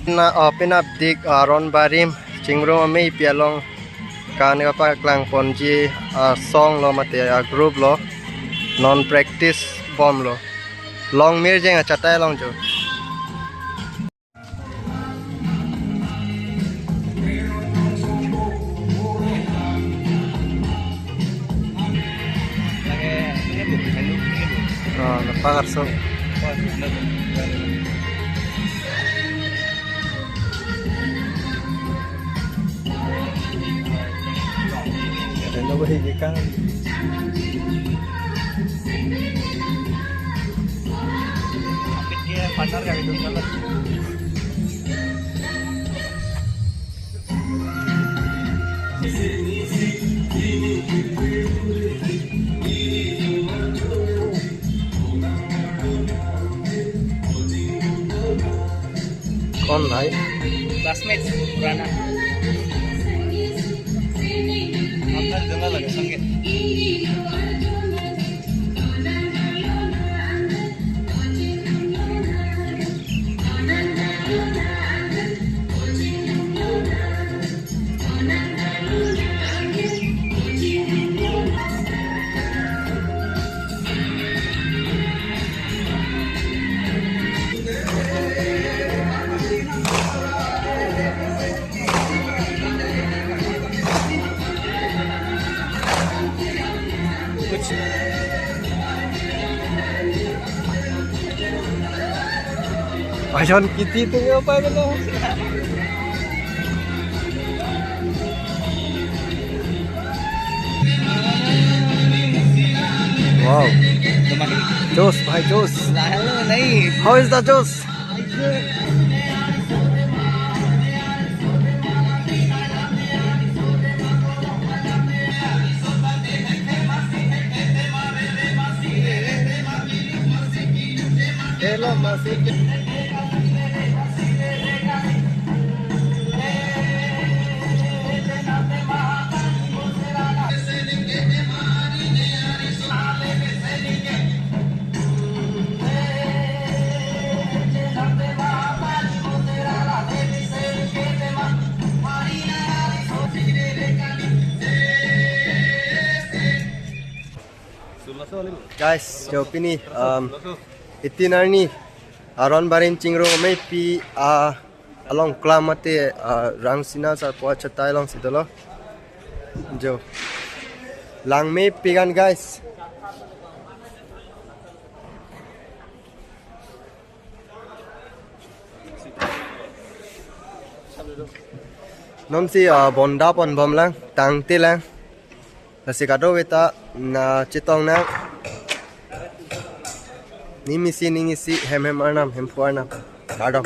Pinap dik Aron Barim Chingrum Amei pialong kan apa klang ponji song lo mate group lo non practice bom lo long mir jeng chatai long jo lepas arso Hello, bahigi kang. Kapit dia partner kali itu kan. Kon lain. Classmates Purana. Nonton dengar lagi sanggit. Ayon Kitty itu apa gitu? Wow, juice, bhai juice. How is the juice? Hello, masih. Guys, jawab ini itinerary Aron Barim Chingrum Amei pi along klamate rang sina sa po chatai long sidolo jo lang me pigan guys nom si bonda pon bom lang tang ti lang si kado weta na chitong na Nim Isi Ning Isi Arnam Hemphu Arnam kardom